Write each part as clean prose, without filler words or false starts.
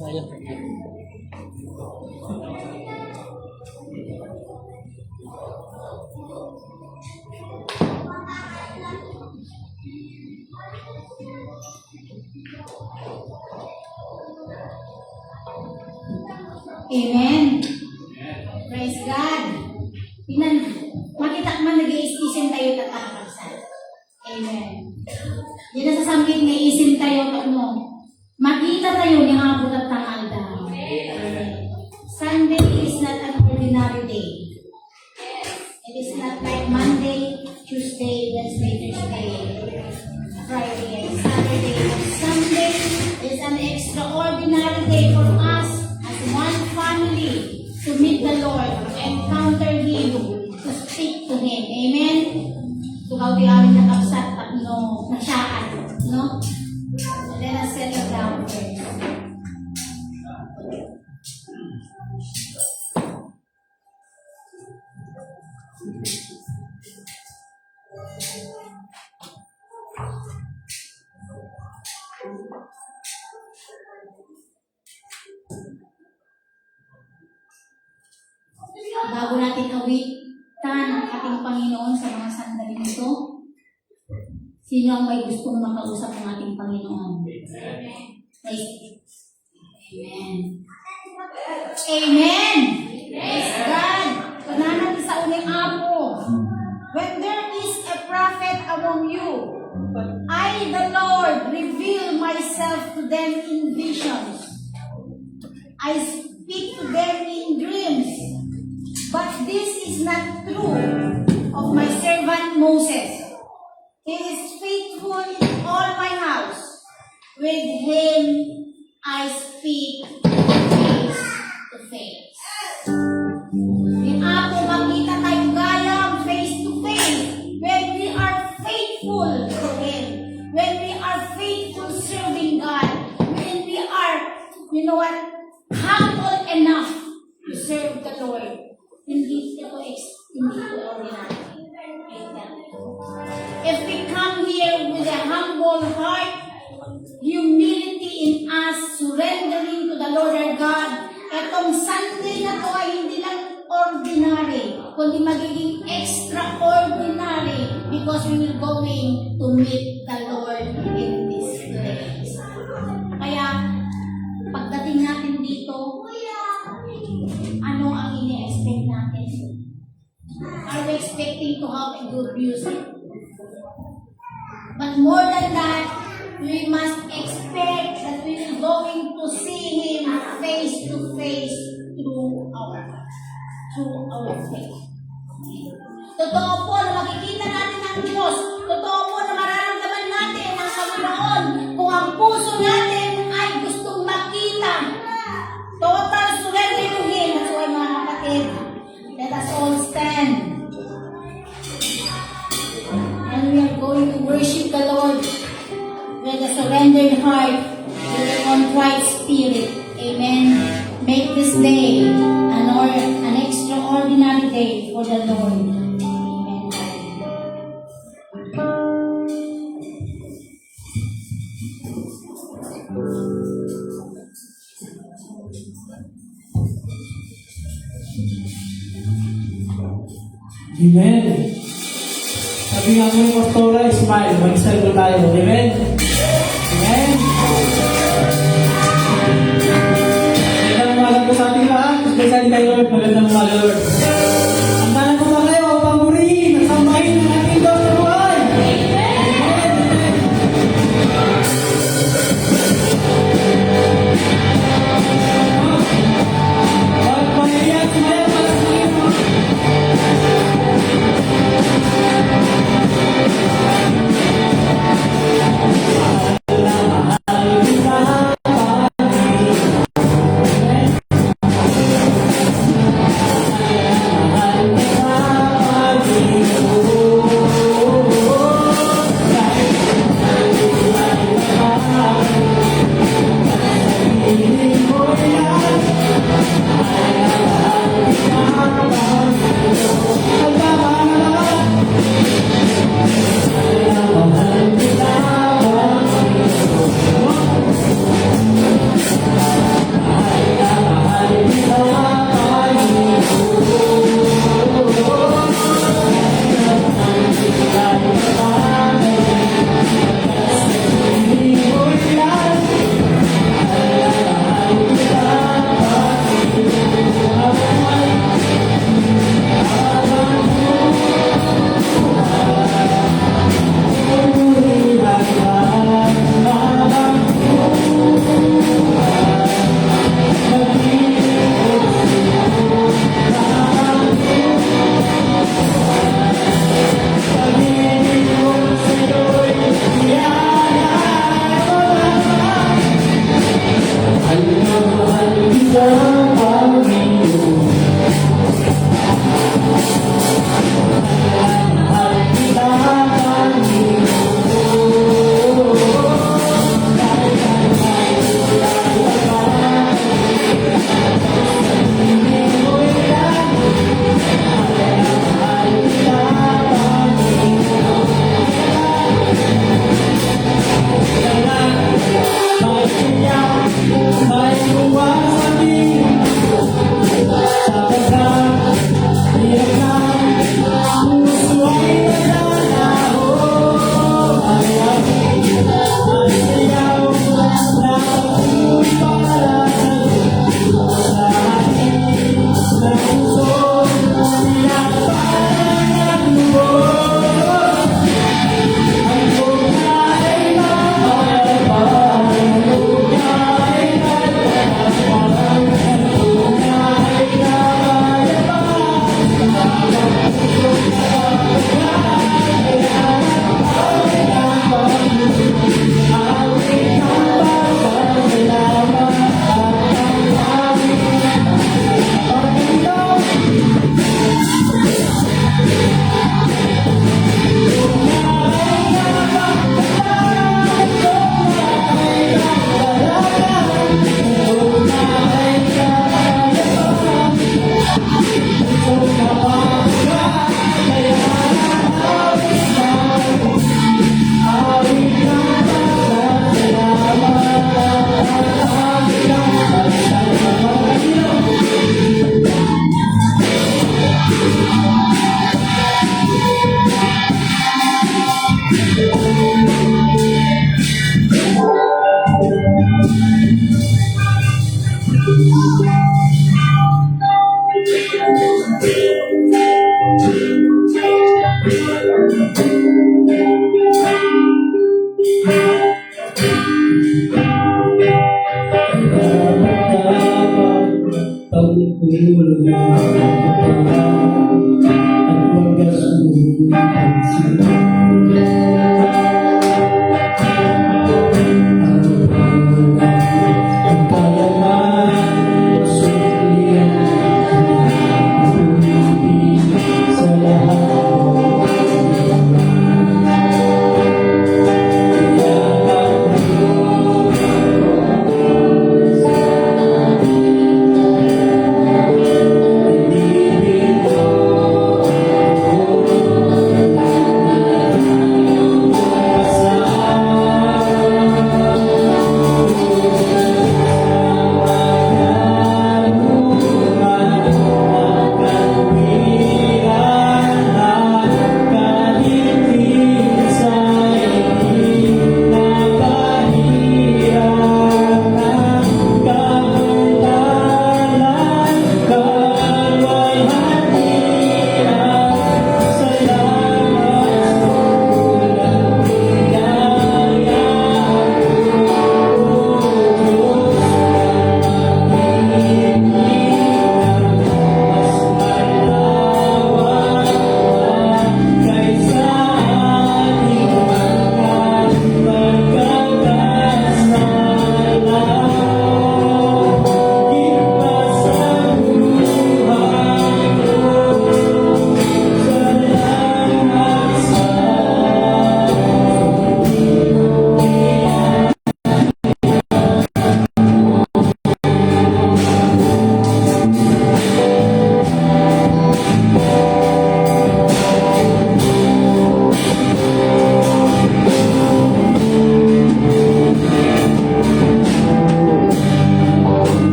Sayang. Amen. Praise God. Makita man nag-iisin tayo tatakaksan. Amen. Di na sasamgit nga isin tayo mo. Makita tayo ni abot at tangalda. Sunday is not an ordinary day. It is not like Monday, Tuesday, Wednesday, Thursday, Friday, and Saturday. Sunday is an extraordinary day for us as one family to meet the Lord, to encounter Him, to speak to Him. Amen? Tugaw di amin nakapsat at nasyaan. No? Let us settle down first. Bago natin awitan ang ating Panginoon sa mga sandali nito, sino ang may gustong makausap ng ating Panginoon? Amen. Amen. Praise God. Kananan sa uling apo. When there is a prophet among you, I, the Lord, reveal myself to them in visions. I speak to them in dreams. But this is not true of my servant Moses. He is faithful in all my house. With him I speak face to face. Di ako makita tayo gayam face to face when we are faithful to Him. When we are faithful serving God. When we are, humble enough to serve the Lord. Hindi ito ordinary. If we come here with a humble heart, humility in us, surrendering to the Lord our God, etong Sunday na to ay hindi lang ordinary, kundi magiging extraordinary because we will going to meet the Lord in this place. Kaya, pagdating natin dito, expecting to have a good music. But more than that, we must expect that we are going to see Him face to face through our faith. Totoo po na makikita natin ang Diyos. Totoo po na mararamdaman natin ang Panginoon kung ang puso natin ay gustong makita. Total surrender to Him. That's why mga kapatid, let us all stand. And we are going to worship the Lord with a surrendered heart, with a contrite spirit. Amen. Make this day an extraordinary day for the Lord. Amen. Sabi nga mo yung pastora, smile. Mag-smile po tayo. Amen. Amen. Magandang umaga po sa ating lahat. Especially kay Lord. Magandang umaga, Lord. Ang tanan po ba kayo? Pagpurihin at sambahin ng ating Diyos sa buhay. Amen. At pag-iyak, smile para sa inyo.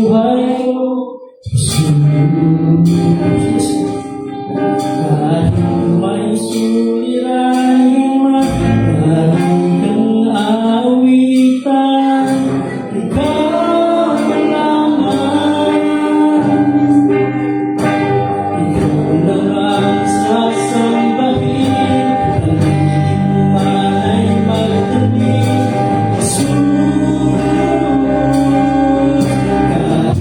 buhay ko. Jesus. Kahit may suliraning magaling kang awitan, ikaw lamang. Ikaw lang ang sasambahin, ang man ay magdating. Jesus, kahit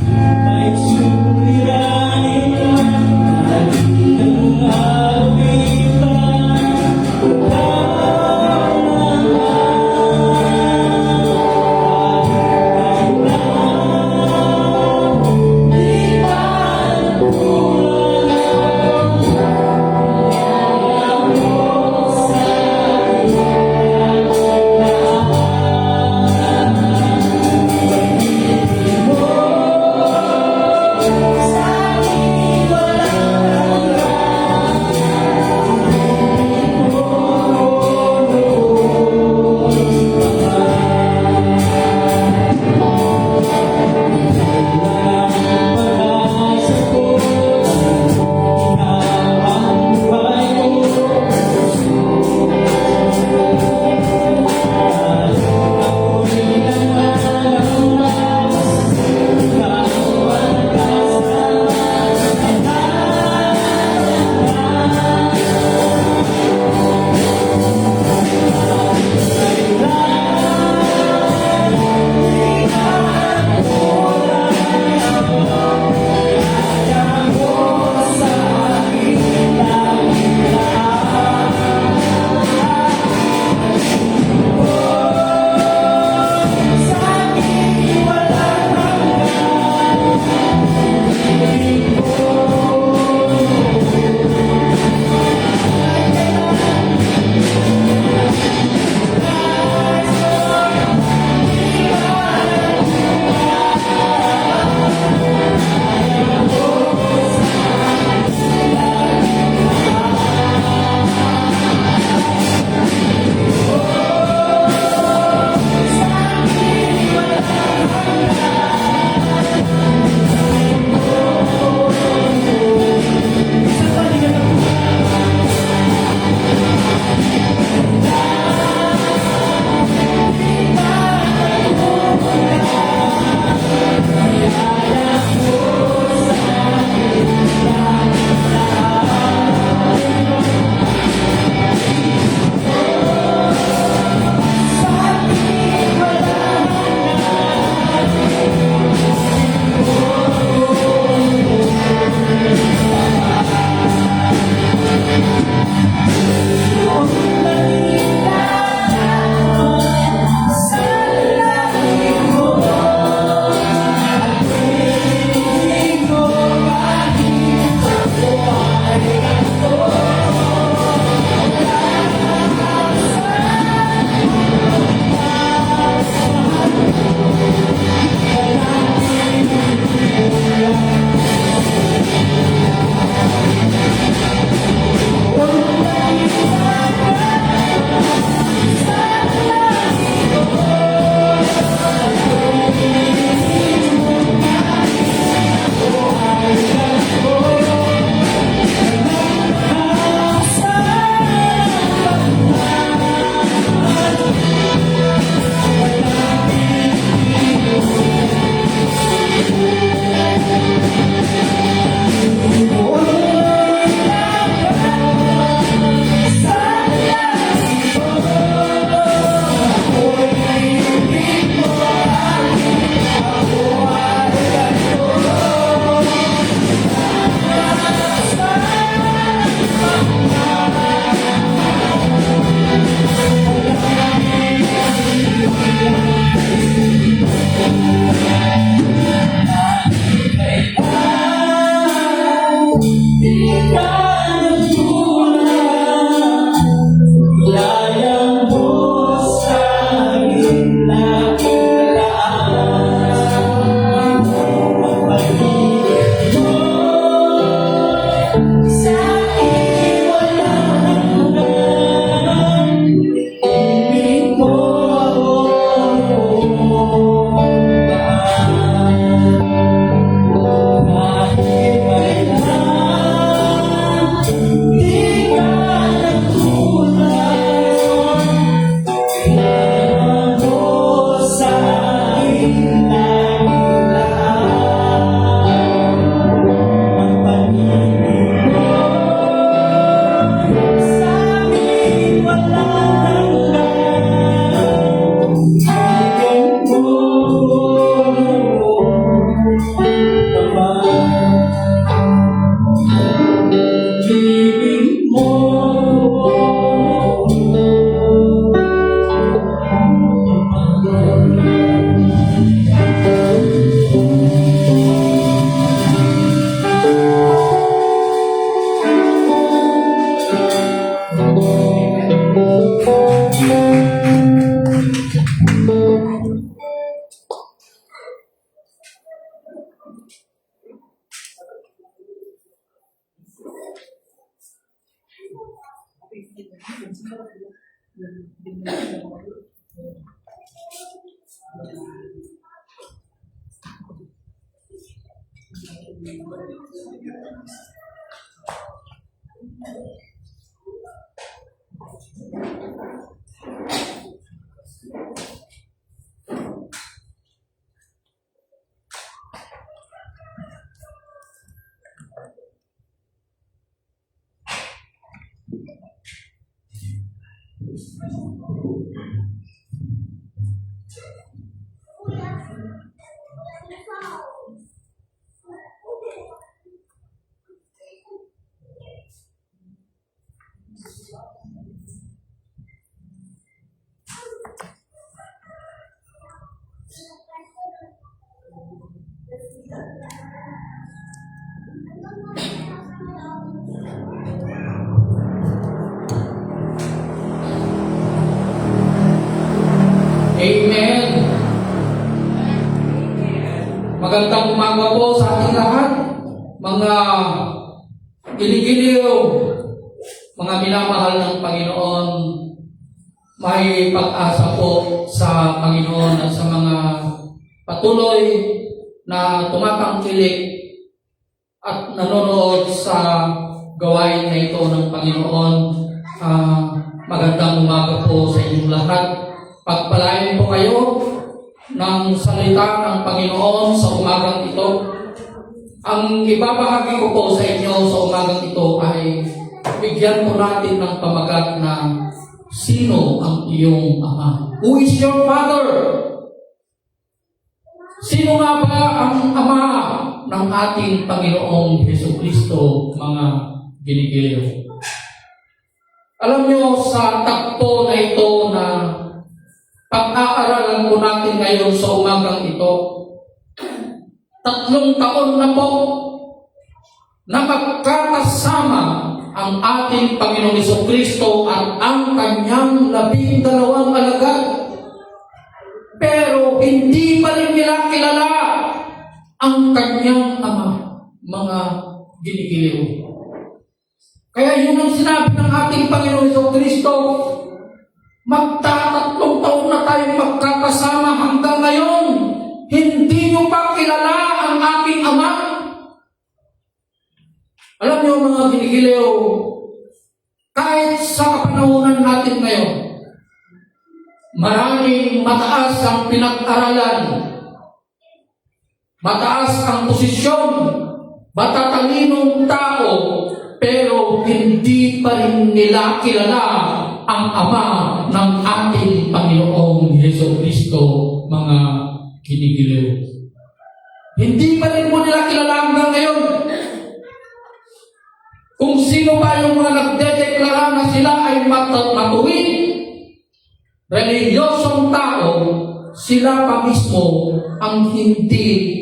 Amen. Magandang umaga po sa ating lahat, mga giligiliw, mga minamahal ng Panginoon. May pag-asa po sa Panginoon at sa mga patuloy na tumatangkilik at nanonood sa gawain na ito ng Panginoon. Magandang umaga po sa inyong lahat. Pagpalain po kayo ng salita ng Panginoon sa umagang ito. Ang ibabahagi ko po sa inyo sa umagang ito ay bigyan po natin ng pamagat na sino ang iyong ama? Who is your father? Sino nga ba ang ama ng ating Panginoong Jesucristo, mga ginigiliw? Alam nyo, sa takbo na ito na pag-aaralan po natin ngayon sa umagang ito, 3 taon na po na magkakasama ang ating Panginoong Jesucristo at ang kanyang 12 alagad. Pero hindi pa rin nila kilala ang kanyang ama, mga ginigiliw. Kaya yun ang sinabi ng ating Panginoong Jesucristo, magtatatlong taon na tayong magkakasama hanggang ngayon, hindi nyo pa kilala ang aking ama. Alam nyo mga ginigiliw, kahit sa kapanahonan natin ngayon, maraming mataas ang pinag-aralan, mataas ang posisyon, matatalinong tao, pero hindi pa rin nila kilala ang ama ng ating Panginoong Jesucristo, mga ginigiliw. Hindi pa rin mo nila kilala hanggang ngayon. Kung sino pa yung mga nagdedeklara na sila ay matuwid, reliyosong tao, sila pa mismo ang hindi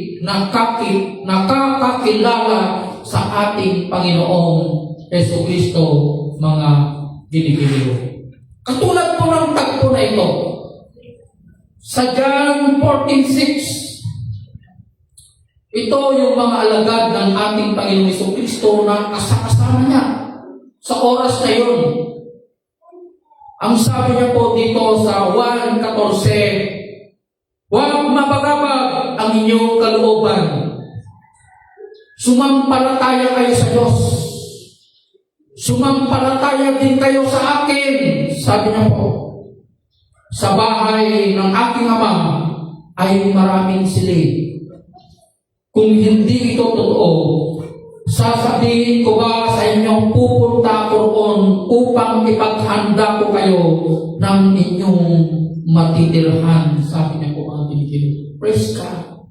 nakakakilala sa ating Panginoong Jesucristo, mga ginigiliw. Katulad po ng tagpo na ito, sa John 14:6, ito yung mga alagad ng ating Panginoong Jesucristo na kasama niya sa oras na yun. Ang sabi niya po dito sa 1:14, huwag mapagabag ang inyong kalooban. Sumampalataya kayo sa Diyos. Sumampalataya din kayo sa akin. Sabi niya po, sa bahay ng aking ama ay maraming silid. Kung hindi ito totoo, sasabihin ko ba sa inyong pupunta ko roon upang ipaghanda ko kayo ng inyong matitirhan. Sabi niya po mga ginigiliw. Praise God.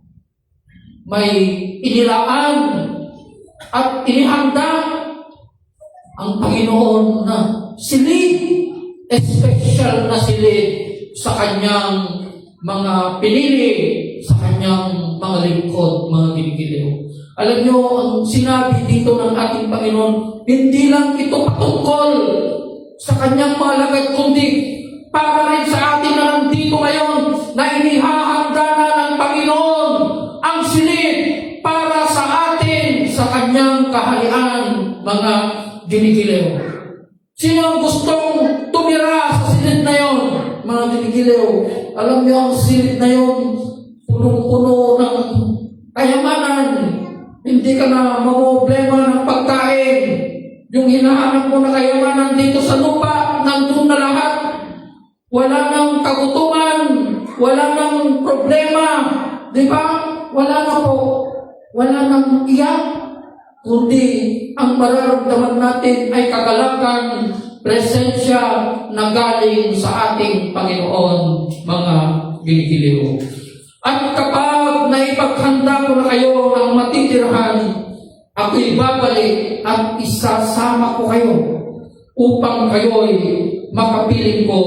May inilaan at inihanda ang Panginoon na silid, special na silid sa kanyang mga pinili, sa kanyang mga lingkod, mga ginigiliw. Alam nyo, ang sinabi dito ng ating Panginoon, hindi lang ito patungkol sa kanyang mga lagad, kundi para rin sa atin na nandito ngayon na inihahanda na ng Panginoon ang silid para sa atin sa kanyang kaharian, mga ginigiliw. Sino ang gustong ginigiliw. Alam niyo, ang silid na yun, punong-puno ng kayamanan. Hindi ka na mamroblema ng pagkain. Yung hinahanap mo na kayamanan dito sa lupa, nandun na lahat. Wala nang kagutuman, wala nang problema. Di ba? Wala na po. Wala nang iyak. Kundi ang mararamdaman natin ay kagalakan, presensya na galing sa ating Panginoon, mga ginigiliw. At kapag naipaghanda ko na kayo ng matitirhan, ako'y babalik at isasama ko kayo upang kayo'y makapiling ko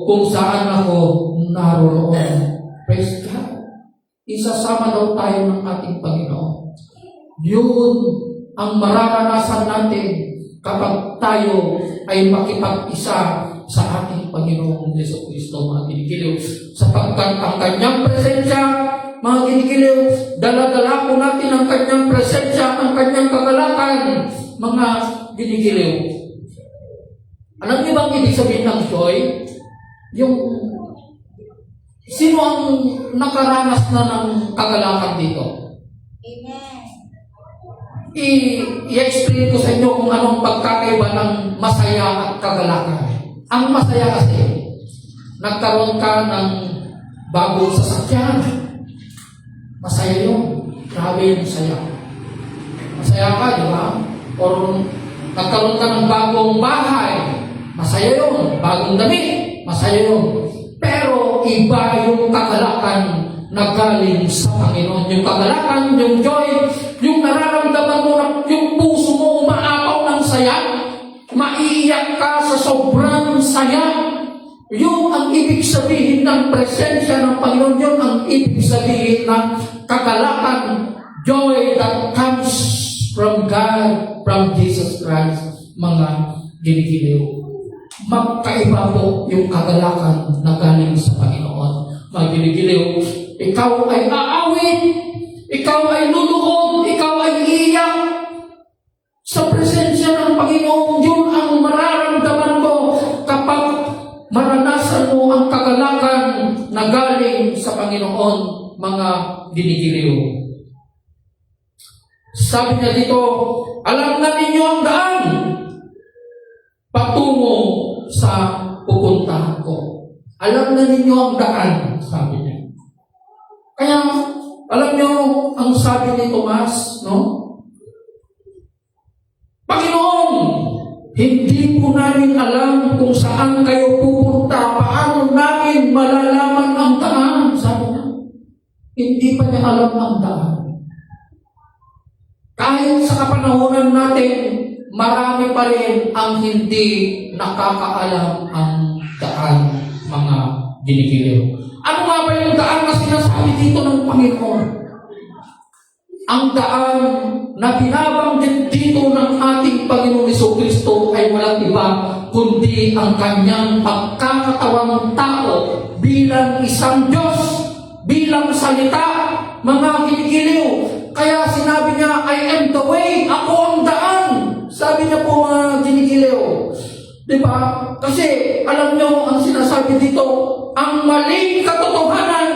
kung saan ako naroon. Praise God. Isasama daw tayo ng ating Panginoon. Yun ang mararanasan natin kapag tayo ay makipag-isa sa ating Panginoong Yesu Kristo, mga ginigiliw. Sapagkat ang kanyang presensya, mga ginigiliw, dala-dala po natin ang kanyang presensya, ang kanyang kagalakan, mga ginigiliw. Alam niyo bang ibig sabihin ng joy? Yung sino ang nakaranas na ng kagalakan dito? Amen. I-explain ko sa inyo kung anong pagkakaiba ng masaya at kagalakan. Ang masaya kasi, nagkaroon ka ng bagong sasakyan. Masaya yun. Grabe yung saya. Masaya ka, di ba? Or nagkaroon ka ng bagong bahay. Masaya yun. Bagong damit. Masaya yun. Pero iba yung kagalakan na galing sa Panginoon. Yung kagalakan, yung joy, yung nararamdaman mo na yung puso mo umaapaw ng saya, maiiyak ka sa sobrang saya. Yun ang ibig sabihin ng presensya ng Panginoon. Yun ang ibig sabihin ng kagalakan, joy that comes from God, from Jesus Christ, mga ginigiliw. Magkaiba po yung kagalakan na galing sa Panginoon. Mga ginigiliw, ikaw ay aawit, ikaw ay luluhod, ikaw ay iiyak. Sa presensya ng Panginoon, yun ang mararamdaman mo kapag maranasan mo ang kagalakan na galing sa Panginoon, mga ginigiliw. Sabi niya dito, alam na ninyo ang daan patungo sa pupuntahan ko. Alam na ninyo ang daan, sabi niya. Kaya, alam niyo, ang sabi ni Tomas, no? Panginoon, hindi po namin alam kung saan kayo pupunta. Paano namin malalaman ang daan? Sabi niya. Hindi pa niya alam ang daan. Kahit sa kapanahonan natin, marami pa rin ang hindi nakakaalam ang daan, mga ginigiliw. Ano nga ba yung daan na sinasabi dito ng Panginoon? Ang daan na binabanggit dito ng ating Panginoon Hesus Kristo ay walang iba kundi ang kanyang pagkakatawang tao bilang isang Diyos, bilang salita, mga ginigiliw. Kaya sinabi niya, I am the way, ako ang daan. Sabi niya po, mga ginigiliw. Diba? Kasi alam niyo ang sinasabi dito, ang maling katotohanan.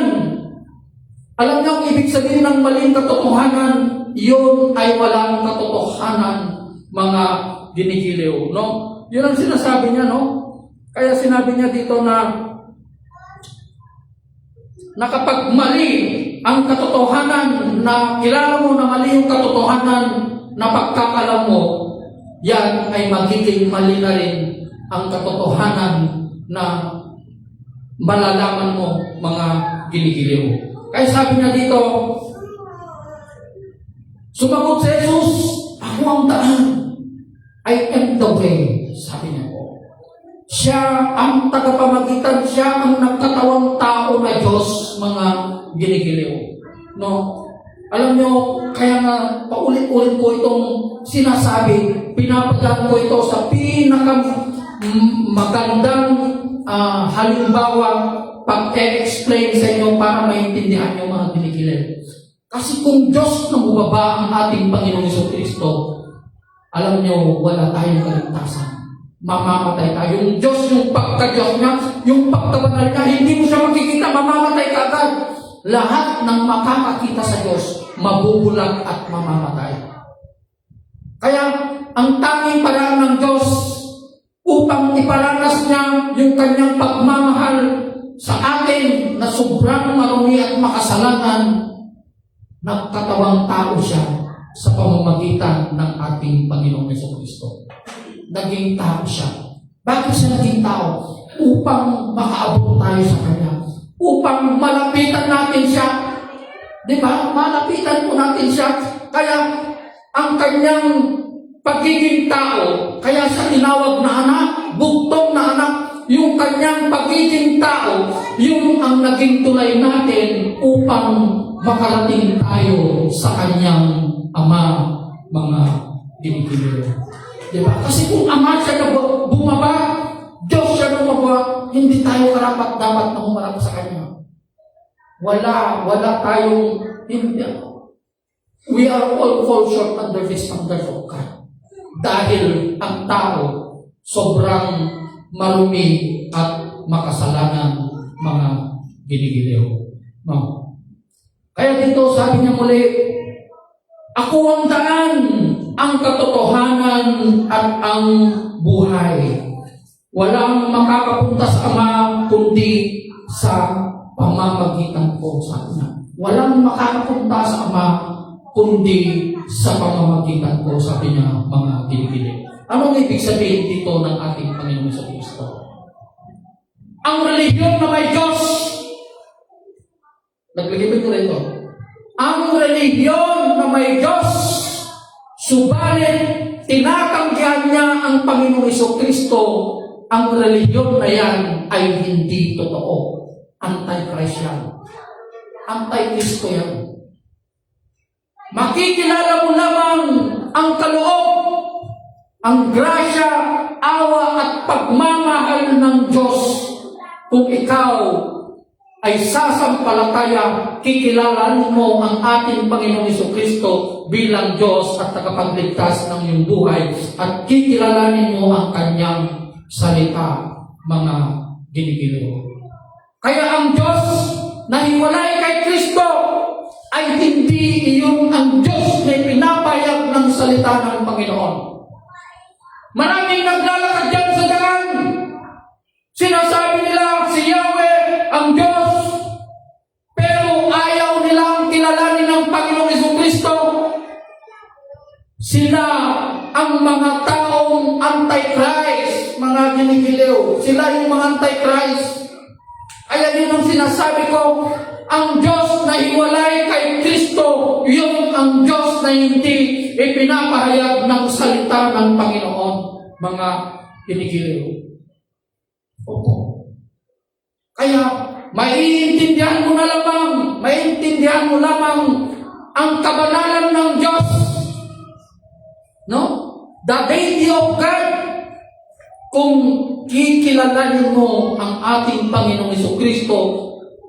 Alam niyo ang ibig sabihin ng maling katotohanan, yun ay walang katotohanan, mga ginigiliw, no? Yun ang sinasabi niya, no? Kaya sinabi niya dito na kapag mali ang katotohanan, na kilala mo na mali yung katotohanan na pagkakalam mo, yan ay magiging mali na rin ang katotohanan na malalaman mo, mga ginigiliw. Kaya sabi niya dito, sumagot si Jesus, ako ang daan. I am the way, sabi niya po. Siya ang tagapamagitan, siya ang nagkatawang tao na Diyos, mga ginigiliw. No? Alam niyo, kaya nga paulit-ulit ko itong sinasabi, pinapadaan ko ito sa magandang halimbawa pag-explain sa inyo para maintindihan niyo, mga ginigiliw. Kasi kung Diyos na bumaba ang ating Panginoong Hesus Kristo, alam niyo, wala tayong kaligtasan. mamamatay ka. Yung Diyos, yung pagka-Diyos niya, yung pagkabanal niya, hindi mo siya makikita, mamamatay ka agad. Lahat ng makakakita sa Diyos, mabubulag at mamamatay. Kaya, ang tanging paraan ng Diyos upang iparanas niya yung kanyang pagmamahal sa atin na sobrang marumi at makasalanan, nagkatawang tao siya sa pamamagitan ng ating Panginoong Jesucristo. Naging tao siya. Bakit siya naging tao? Upang makaabot tayo sa Kanya. Upang malapitan natin siya. Di ba? Malapitan po natin siya. Kaya, ang kanyang pagiging tao, kaya siya tinawag na anak, buktong na anak, yung kanyang pagiging tao, yung ang naging tulay natin upang makarating tayo sa kanyang Ama, mga dinigilir. Diba? Kasi kung Ama siya na bumaba, Diyos siya na bumaba, hindi tayo karapat-dapat na humarap sa Kanya. Wala tayong, hindi, we are all fall short under the standards of God. Dahil ang tao, sobrang marumi at makasalanan mga ginigiliw. No? Kaya dito sabi niya muli, ako ang daan, ang katotohanan at ang buhay. Walang makakapunta sa Ama kundi sa pamamagitan ko, sabi niya. Walang makakapunta sa Ama kundi sa pamamagitan ko, sabi niya, mga ginigiliw. Anong ibig sabihin dito ng ating Panginoon sa Kristo? Ang relihiyon na may Diyos, naglagay ko rin ito. Ang relihiyon na may Diyos, subalit tinatanggihan niya ang Panginoong Jesucristo, ang relihiyon na yan ay hindi totoo. Anti-Christ yan. Anti-Kristo yan. Makikilala mo lamang ang kaloob, ang grasya, awa at pagmamahal ng Diyos kung ikaw ay sasampalataya, kikilalanin mo ang ating Panginoong Jesucristo bilang Diyos at tagapagligtas ng iyong buhay at kikilalanin mo ang kanyang salita, mga ginigiliw. Kaya ang Diyos na hiwalay kay Kristo ay hindi iyon ang Diyos na pinapayag ng salita ng Panginoon. Maraming naglalakad dyan sa daan. Sinasabi nila si Yahweh ang Diyos, pero ayaw nilang kilalanin ng Panginoong Jesucristo. Sila ang mga taong anti-Christ, mga ginigiliw. Sila yung mga anti-Christ. Kaya yun ang sinasabi ko, ang Diyos na hiwalay kay Kristo, yun ang Diyos na hindi ipinapahayag ng salita ng Panginoon, mga ginigiliw. Opo. Kaya, maiintindihan mo lamang ang kabanalan ng Diyos. No? The deity of God. Kung kikilalanin mo ang ating Panginoong Jesucristo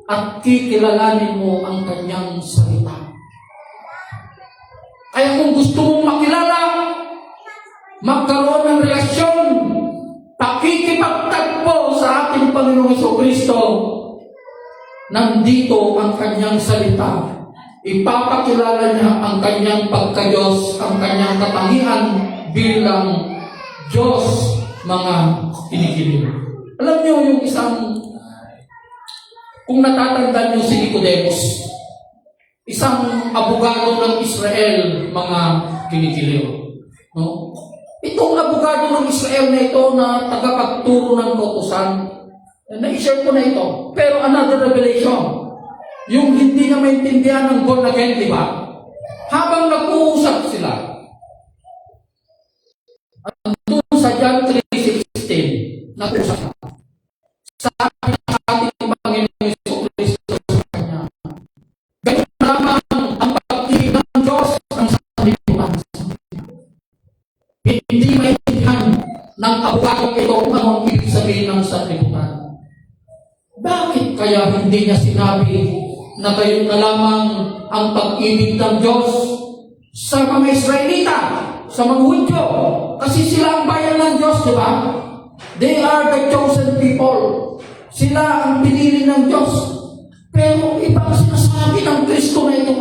at kikilalanin mo ang kanyang salita. Kaya kung gusto mong makilala, magkaroon ng relasyon, pakikipagtagpo sa ating Panginoong Jesucristo, nandito ang kanyang salita. Ipapakilala niya ang kanyang pagka-Diyos, ang kanyang katangian bilang Diyos, mga ginigiliw. Alam niyo yung isang, kung natatandaan niyo si Nicodemus, isang abogado ng Israel, mga ginigiliw. No? Itong abogado ng Israel na ito na tagapagturo ng kautusan, na-share ko na ito. Pero another revelation, yung hindi na maintindihan ng born again, di ba? Habang nag-uusap sila, andun sa John 3:16, nag-uusap na. Sabi ng ating Panginoon Jesucristo sa Kanya, ganyan lamang ang pag-ibig ng Diyos ang sanlibutan sa Kanya. Hindi maintindihan ng abogado ito kung ano ang ibig sabihin ng sanlibutan. Bakit kaya hindi niya sinabi na gayon na lamang ang pag-ibig ng Diyos sa mga Israelita, sa mga Hudyo, Kasi sila ang bayan ng Diyos, di ba? They are the chosen people. Sila ang pinili ng Diyos. Pero ibang sinasabi ng Kristo na ito.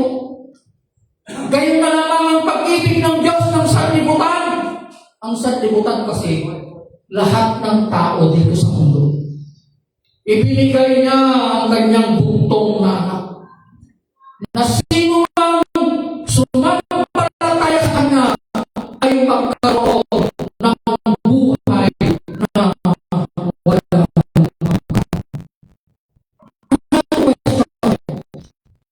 Gayon na lamang ang pag-ibig ng Diyos ng sanlibutan. Ang sanlibutan kasi, lahat ng tao dito sa mundo. Ibinigay niya ang kanyang buntong na anak. Na sino ang sumampalataya sa kanya ay magkaroon ng buhay na wala.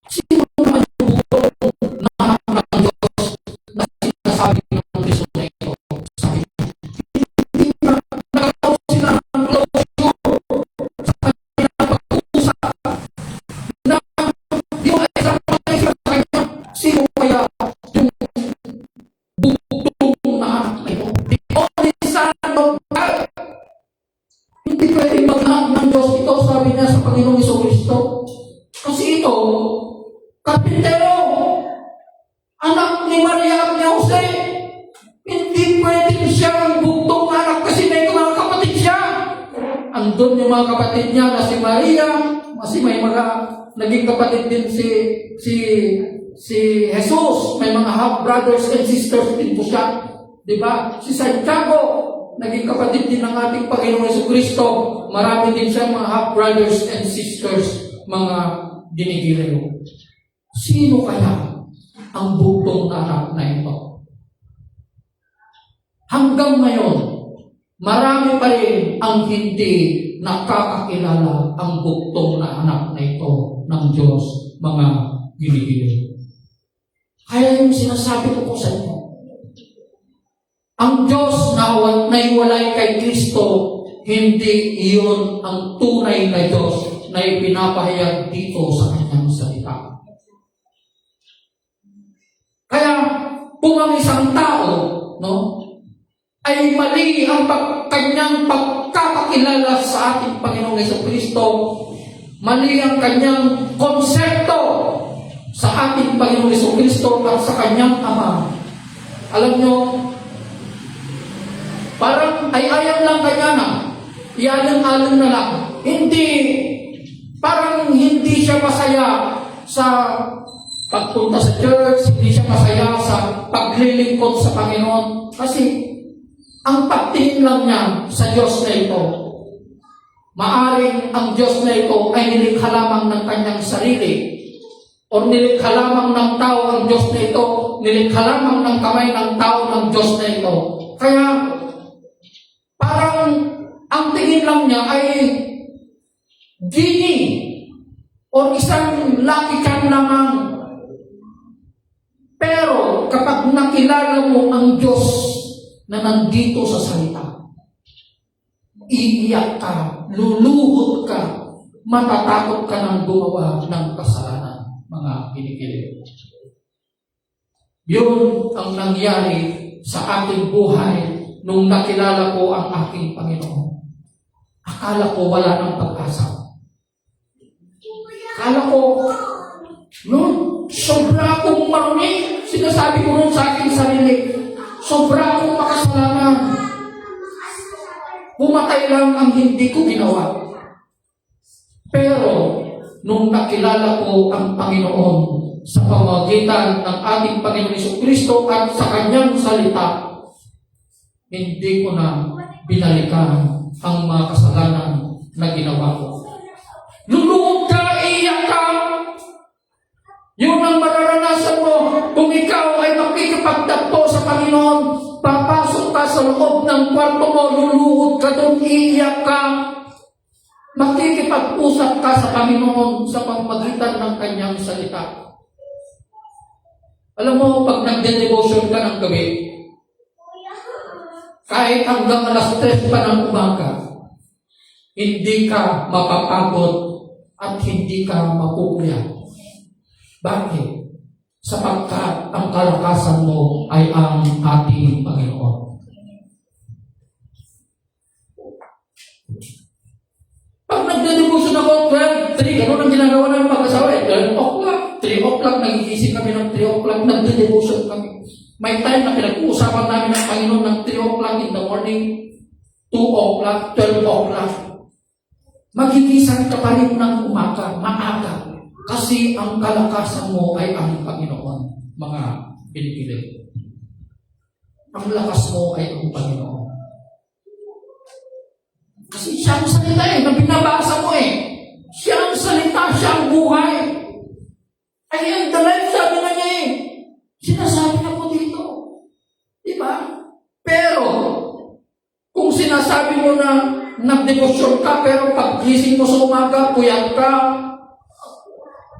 Sino naman yung buntong na anak ng Diyos na sinasabi ng Kristo na ito? Sabi, hindi na nagkaroon sila ng closure sa kanilang pag-uusap na yung isang patay sa kanya. Sino kaya yung buntong na anak na ito? The only Son of God. Hindi pwedeng mag-anak ng Diyos ito, sabi niya sa Panginoong Jesucristo. Kasi ito, kapintero, anak ni Maria at ni Jose, hindi pwedeng siya ang buntong anak kasi may mga kapatid siya. Andun yung mga kapatid niya na si Maria, kasi may mga naging kapatid din si Jesus, may mga half-brothers and sisters din po siya. Diba? Si Santiago, naging kapatid din ng ating Panginoong Jesucristo. Marami din siya mga half-brothers and sisters, mga dinigirayo. Sino kaya ang buntong na anak na ito? Hanggang ngayon, marami pa rin ang hindi nakakakilala ang buntong na anak na ito ng Diyos, mga ginigirayo. Kaya yung sinasabi ko po sa inyo, ang Diyos na naiwalay kay Kristo, hindi iyon ang tunay na Diyos na ipinapahayag dito sa kanyang salita. Kaya, kung ang isang tao, ay mali ang kanyang pagkakakilala sa ating Panginoong Jesucristo, mali ang kanyang konsepto sa ating Panginoong Jesucristo at sa kanyang Ama. Alam nyo, parang ay ayam lang kanya na, ialong-along na lang. Parang hindi siya masaya sa pagpunta sa church, hindi siya masaya sa paglilingkod sa Panginoon. Kasi, ang pagtingin lang niya sa Diyos na ito, maaring ang Diyos na ito ay nilikha lamang ng kanyang sarili, o nilikha lamang ng tao ang Diyos na ito, nilikha lamang ng kamay ng tao ng Diyos na ito. Kaya, parang ang tingin lang niya ay genie o isang lucky charm lamang. Pero kapag nakilala mo ang Diyos na nandito sa salita, iiyak ka, luluhod ka, matatakot ka ng gumawa ng kasalanan, mga kinikilig. Yun ang nangyari sa aking buhay nung nakilala ko ang aking Panginoon. Akala ko wala ng pag-asa. Akala ko, sobra akong marumi. Sinasabi ko nun sa aking sarili, sobra akong makasalanan. Pumatay lang ang hindi ko ginawa. Pero, nung nakilala ko ang Panginoon sa pamamagitan ng ating Panginoon Jesucristo at sa kanyang salita, hindi ko na binalikan ang mga kasalanan na ginawa ko. Luluhod ka, iiyak ka. Yun ang mararanasan mo kung ikaw ay makikipagtagpo sa Panginoon. Papasok ka sa loob ng kwarto mo, luluhod ka doon, iiyak ka. Makikipag-usap ka sa Panginoon sa pamamagitan ng kanyang salita. Alam mo, pag nagde-devotion ka ng gabi, kahit hanggang alas 3 pa ng umaga, hindi ka mapapagod at hindi ka mapupuyat. Bakit? Sapagkat ang kalakasan mo ay ang ating Panginoon. Pag nagde-devotion ako, 12, 3, ganun ang ginagawa ng mag-asawa. 12 o'clock, 3 o'clock, nagigising kami ng 3 o'clock, nagde-devotion kami. May time na pinag-uusapan namin ng Panginoon ng 3 o'clock in the morning, 2 o'clock, 12 o'clock. Magigising ka pa rin ng umaga, maaga. Kasi ang kalakasan mo ay ang Panginoon, mga pinipilit. Ang lakas mo ay ang Panginoon. Kasi siya ang salita na binabasa mo Siya ang salita, siya ang buhay. I am the life, sabi na niya Sinasabi na po dito. Diba? Pero, kung sinasabi mo na nagdebosyon ka, pero pag gising mo sa umaga, puyat ka,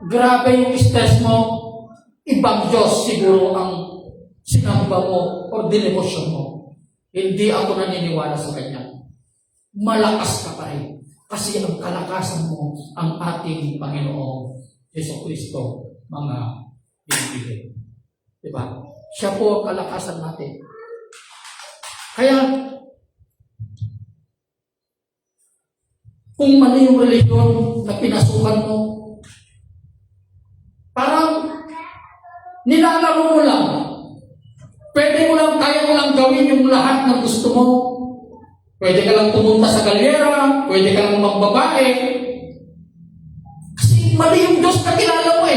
grabe yung stress mo, ibang Diyos siguro ang sinamba mo o dinebosyon mo. Hindi ako naniniwala sa Kanya. Malakas ka pa rin. Kasi ang kalakasan mo ang ating Panginoong Jesucristo, mga pinipili. Diba? Siya po ang kalakasan natin. Kaya, kung mali yung religion na pinasukan mo, parang nilalaro mo lang. Pwede mo lang, kaya mo lang gawin yung lahat ng gusto mo. Pwede ka lang pumunta sa galyera, pwede ka lang magbabae. Kasi mali yung Diyos na kilala mo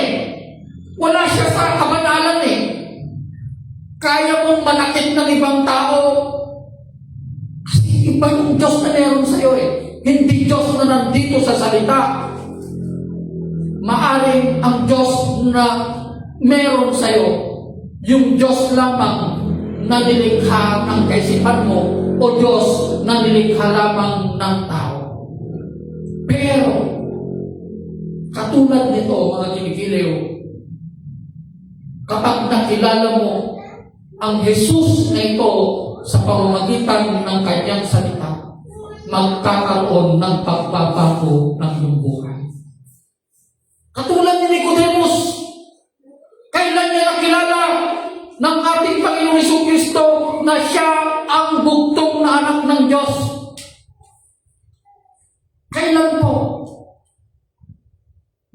Wala siya sa kabanalan Kaya mong manakit ng ibang tao. Kasi iba yung Diyos na meron sa'yo Hindi Diyos na nandito sa salita. Maaring ang Diyos na meron sa'yo, yung Diyos lamang na nilikha ng kaisipan mo o Diyos na nilikha lamang ng tao. Pero, katulad nito, mga kinigiliw, kapag nakilala mo ang Jesus na ito sa pamamagitan ng kanyang salita, magkakaroon ng pagbabago ng iyong buhay. Katulad ni Nicodemus, kailan niya nakilala ng ating Panginoong Jesucristo na siya ang bugtong na anak ng Diyos? Kailan po?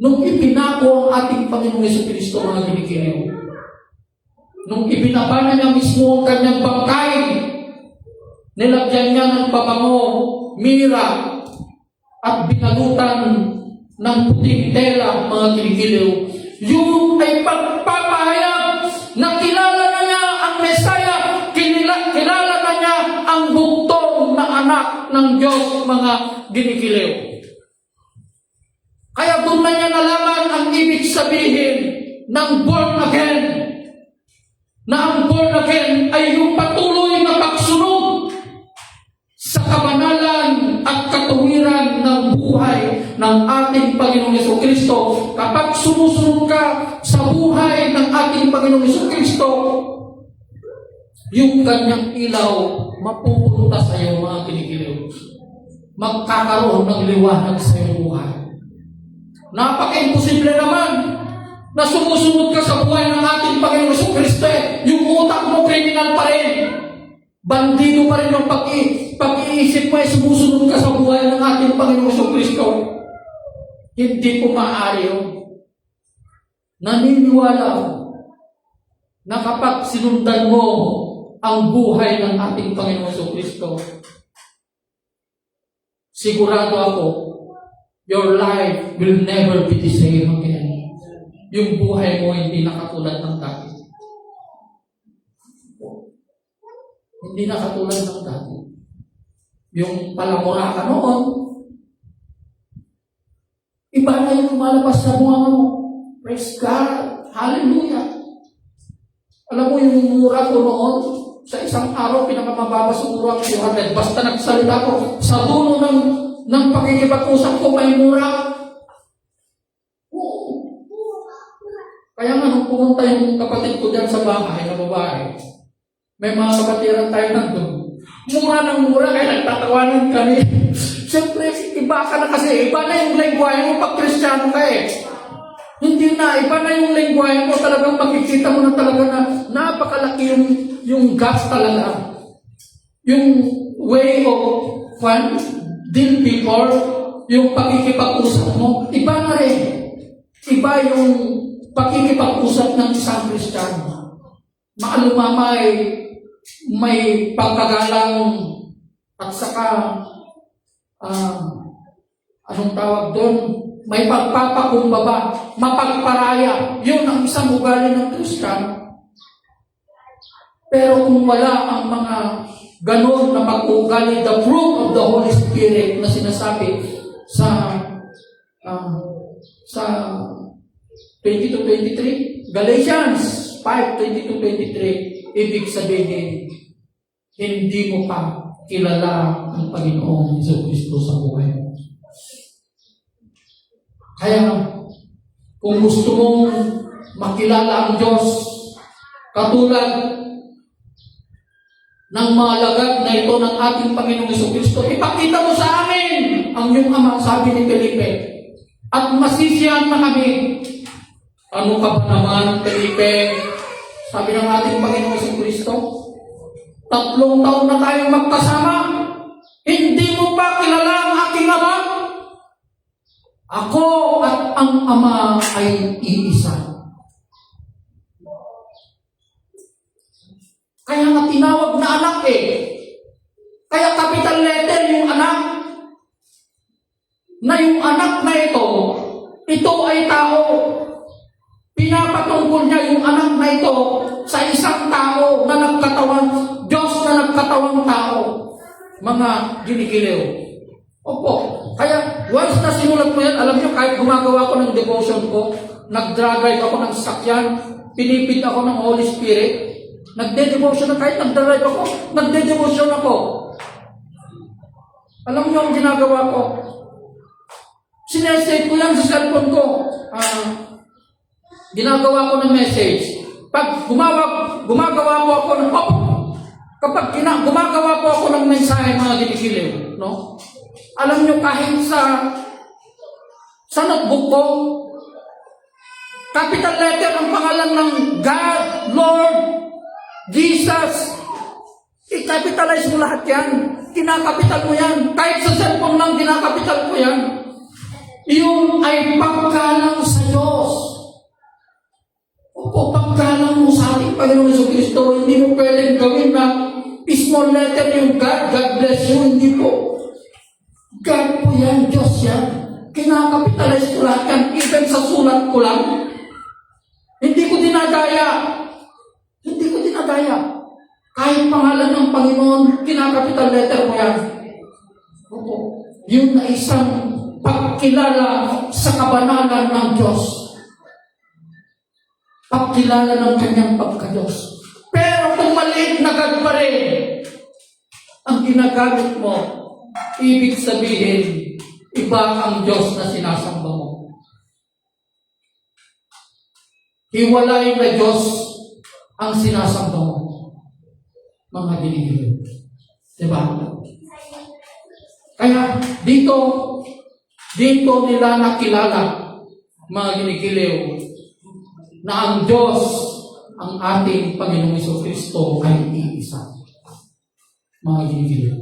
Nung ipinako ang ating Panginoong Jesucristo, mga kinikiliw. Nung ibinaba na niya mismo ang kanyang bangkay, nilagyan niya ng pabango, mira, at binalutan ng puting tela, mga kinikiliw. Yung ay pagpapahayag na kilala na niya ang Mesaya, kilala na niya ang bugtong na anak ng Diyos, mga kinikiliw. Kaya doon na niya nalaman ang ibig sabihin ng born again. Na ang born again ay yung patuloy na pagsunod sa kabanalan at katuwiran ng buhay ng ating Panginoong Jesucristo. Kapag sumusunod ka sa buhay ng ating Panginoong Jesucristo, yung kanyang ilaw mapupunta sa iyo, mga kinikiliw. Magkakaroon ng liwanag sa iyong buhay. Napaka-imposible naman na sumusunod ka sa buhay ng ating Panginoong Jesucristo. Yung utak mo, kriminal pa rin. Bandido pa rin yung pag-iisip mo sumusunod ka sa buhay ng ating Panginoong Jesucristo. Hindi po maaari yun. Naniniwala na kapag sinundan mo ang buhay ng ating Panginoong Jesucristo, sigurado ako, your life will never be the same again. Yung buhay mo hindi na katulad ng dati. Hindi na katulad ng dati. Yung palamura ka noon, iba na yung lumalabas sa bunga mo. Praise God. Hallelujah. Alam mo yung mura ko noon, sa isang araw, pinakamababa siguro ang 200. Basta nagsalita ko, sa dulo ng pakikipag-usap ko, may mura. Kaya nga, nung pumunta yung kapatid ko dyan sa bahay na babae, may mga kapatiran tayo nandun. Mura ng mura, kaya nagtatawanan kami. Siyempre, iba ka na kasi. Iba na yung lengguwahe mo pag Kristiyano ka Hindi na, iba na yung lengguwahe mo. Talagang makikita mo na talaga na napakalaki yung gap talaga. Yung way of deal before, yung pakikipag-usap mo, iba na rin. Iba yung pakikipag-usap ng isang Kristiyano. maalumamay, may pagkagalang at saka anong tawag doon? May pagpapakumbaba, mapagparaya. Yun ang isang ugali ng Kristiyano. Pero kung wala ang mga ganon na pag-uugali, the fruit of the Holy Spirit na sinasabi sa 22-23, Galatians 5:22-23, ibig sabihin, hindi mo pa kilala ang Panginoong Jesucristo sa buhay mo. Kaya, kung gusto mong makilala ang Diyos, katulad ng mga lagad na ito ng ating Panginoong Jesucristo, ipakita mo sa amin ang iyong Ama, sabi ni Felipe, at masisiyahan na kami. Ano ka ba naman, Felipe? Sabi ng ating Panginoong Jesucristo, 3 taon na tayong magkasama, hindi mo pa kilala ang aking Ama? Ako at ang Ama ay iisa. Kaya nga tinawag na anak Kaya capital letter yung anak. Na yung anak na ito ay tao. Pinapatungkol niya yung anak na ito sa isang tao na nagkatawang, Diyos na nagkatawang tao. Mga ginikiliw. Opo. Kaya once na sinulat mo yan, alam niyo, kahit gumagawa ko ng devotion ko, nag-drive ako ng sakyan, pinipid ako ng Holy Spirit, nagde-devotion na kahit nag-drive ako, nagde-devotion ako. Alam niyo ang ginagawa ko? Sinesave ko yan sa cellphone ko. Ginagawa ko ng message. Pag gumagawa po ako ng gumagawa po ako ng mensahe, mga ginikiliw, no? Alam niyo, kahit sa notebook ko, capital letter ang pangalan ng God, Lord, Jesus. I-capitalize mo lahat yan. Kinakapital mo yan. Kahit sa cellphone lang, kinakapital mo yan. Yung ay paggalang sa Diyos. Opo, paggalang mo sa ating Panginoong Jesucristo, hindi mo pwedeng gawin na small letter yung God, God bless you, hindi po. God po yan, Diyos yan. Kinakapitalize ko lahat yan, even sa sulat ko lang. Hindi ko dinadaya. Kahit pangalan ng Panginoon, kinakapital letter mo yan. Opo. Yun na isang pagkilala sa kabanalan ng Diyos. Pagkilala ng kanyang pagka-Diyos. Pero kung maliit na God pa rin, ang ginagamit mo, ibig sabihin, iba ang Diyos na sinasamba mo. Hiwalay na Diyos ang sinasamba mo. Mga ginigiliw. Diba? Kaya dito nila nakilala, mga ginigiliw, na ang Diyos, ang ating Panginoong Jesucristo ay iisa. Mga ginigiliw.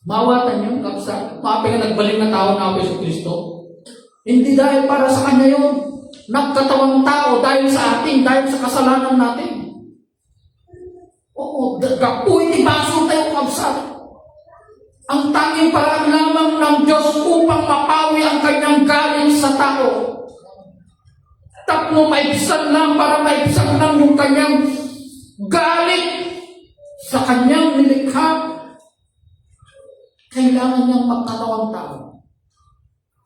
Mawatan yung kapsa, mga nagbalik na tao na ako Jesucristo. Hindi dahil para sa Kanya yun. Nagkatawang tao dahil sa atin, dahil sa kasalanan natin. Oo, gapuin ibaso tayo kapsat. Ang tanging paraan lamang ng Diyos upang mapawi ang kanyang galing sa tao. Tapno maibsan lang para maibsan lang yung kanyang galit sa kanyang nilikha. Kailangan niyang magkatawang tao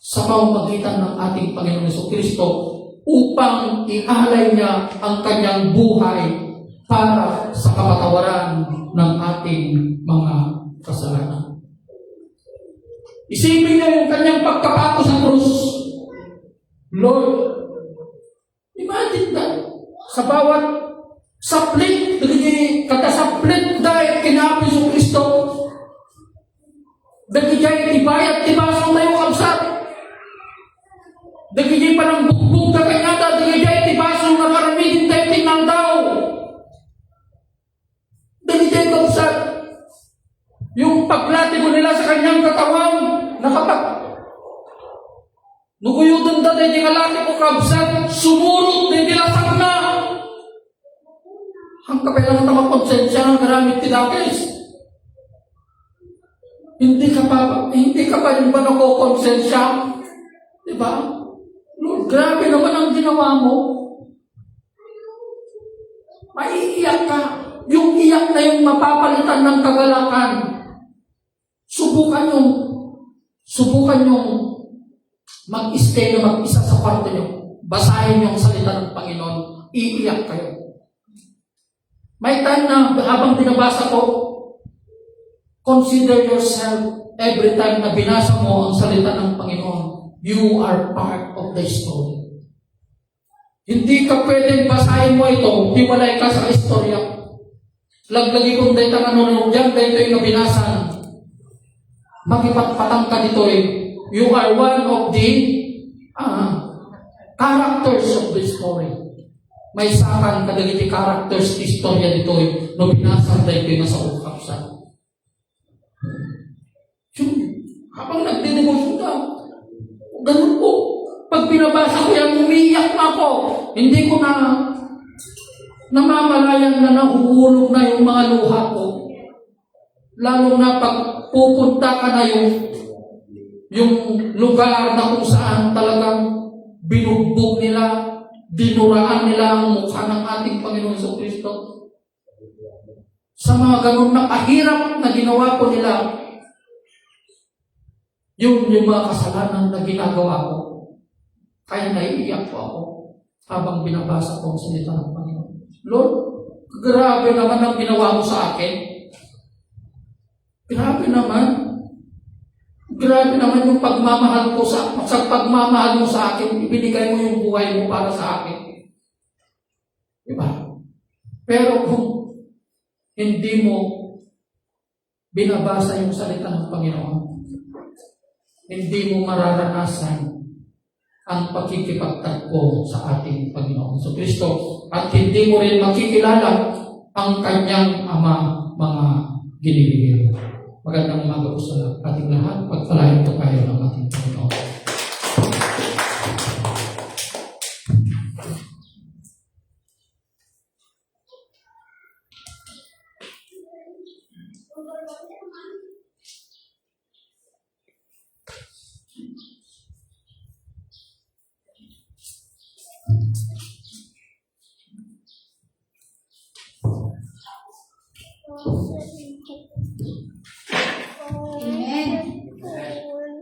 sa pamamagitan ng ating Panginoon Jesucristo upang ialay niya ang kanyang buhay para sa kapatawaran ng ating mga kasalanan. Isipin niyo yung kanyang pagkapako sa krus. Lord, imagine that. Sa bawat saplit, kata saplit dahil kinabi sa Kristo, dagijay tibayat, tibasong tayo kapsat. Dagijay parang bugbog na kanyata, dagijay tibasong na karamidin tayo tinang daw. Dagijay kapsat. Yung paglatigo nila sa kanyang katawan, nukuyudan dati di kalaki ko kabsat, sumurot di dilasag na. Ang kapailangan na magkonsensya ng garamit tinakis. Hindi ka ba yung ba nakukonsensya? Diba? Lord, grabe naman ang ginawa mo. Maiiyak ka. Yung iyak na yung mapapalitan ng kagalakan. Subukan yung mag-stay na mag-isa sa kwarto nyo. Basahin yung salita ng Panginoon. Iiyak kayo. May time na habang binabasa ko, consider yourself every time na binasa mo ang salita ng Panginoon. You are part of the story. Hindi ka pwedeng basahin mo ito, hiwalay ka sa istorya. Laglagi kong dahil ang nanonood dyan, dahil ito yung nabinasan. Magipatpatang ka dito eh. You are one of the characters of the story. May sakan kadagiti characters di istorya dito eh. No binasan dahil ito yung nasa ukap sa. Habang nagdinegosyo ka, ganun po. Pag binabasa ko yan, umiiyak na ako. Hindi ko na namamalayan na nahuhulog na yung mga luha ko. Lalo na pag pupunta ka na yung lugar na kung saan talagang binugbog nila, dinuraan nila ang mukha ng ating Panginoon Kristo. Sa mga ganun na kahirap na ginawa ko nila, yung mga kasalanan na ginagawa ko. Kaya naiiyak po ako habang binabasa ko ang salita ng Panginoon. Lord, grabe naman ang ginawa mo sa akin. Grabe naman. Grabe naman yung pagmamahal ko sa pagmamahal mo sa akin, ibinigay mo yung buhay mo para sa akin. Diba? Pero kung hindi mo binabasa yung salita ng Panginoon, hindi mo mararanasan ang pagkikipagtagpo sa ating Panginoon sa Kristo at hindi mo rin makikilala ang kanyang mga ginibigay. Magandang umaga po sa ating lahat. Pagpalain po tayo ng ating Panginoon. Amen.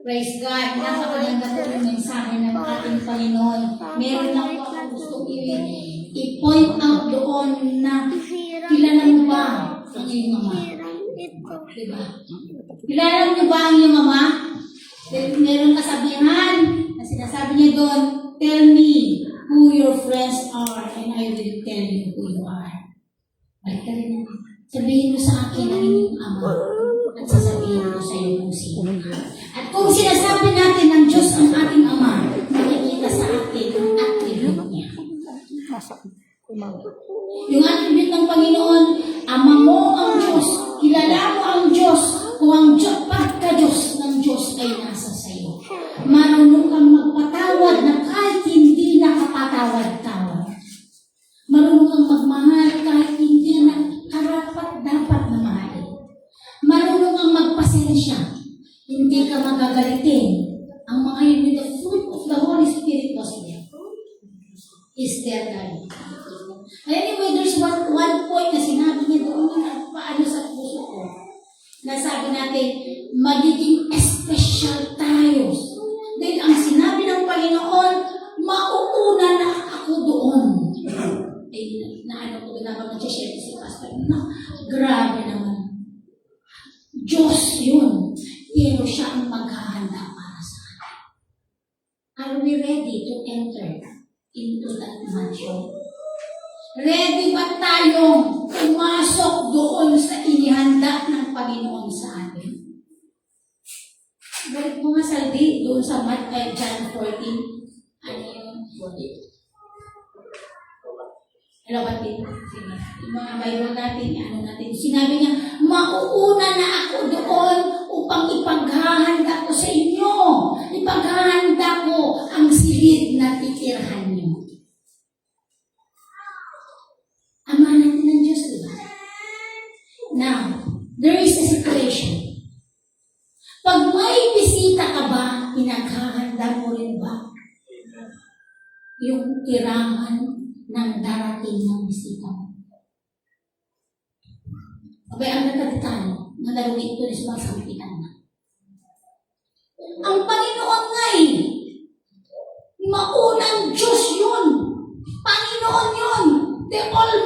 Praise God. Napakaganda po yung mensahe ng ating Panginoon. Meron lang po ako gusto i-point out doon na kilala mo ba ang iyong ama? Diba? Kilala mo ba ang iyong ama? Meron kasabihan na sinasabi niya doon, tell me who your friends are and I will tell you who you are. Balik ka rin natin. Sabihin mo sa akin ang inyong ama at sasabihin ko sa iyo kung sino. At kung sinasabi natin ng Diyos ang ating ama, makikita sa atin ang attribute niya. Yung attribute ng Panginoon, ama mo ang Diyos, kilala mo ang Diyos, kung ang Diyos, pagka-Diyos ng Diyos ay nasa sa iyo. Marunong kang magpatawad na kahit hindi nakapatawad-tawad. Marunong kang magmahal kahit hindi na karapat-dapat na mahalin. Marunong kang magpasensya. Hindi ka magagalitin. Ang mga yun with the fruit of the Holy Spirit was there. Is there, God? Anyway, there's one point na sinabi niya doon na paano sa puso ko. Nasabi natin, magiging special tayo. Dahil ang sinabi ng Panginoon, mauuna na ako doon. Naman nag-share si Pastor. No, grabe naman. Diyos yun. Pero siya ang maghahanda para sa atin. Are we ready to enter into that mansion? Ready ba tayong pumasok doon sa inihanda ng Panginoon sa atin? Balik mo nga saldi doon sa John 14. Ano yung 14? Hello, batid. Sige. Yung mga Bible natin, natin. Sinabi niya, mauuna na ako doon upang ipaghahanda ko sa inyo. Ipaghahanda ko ang silid na titirhan niyo. Ama natin ng Diyos yung tirangan ng darating ng bisita. Abay, ang nagkatitan, nadalugin ko na sa mga sampitan na. Ang Panginoon ngay, maunang Diyos yun. Panginoon yun. The Almighty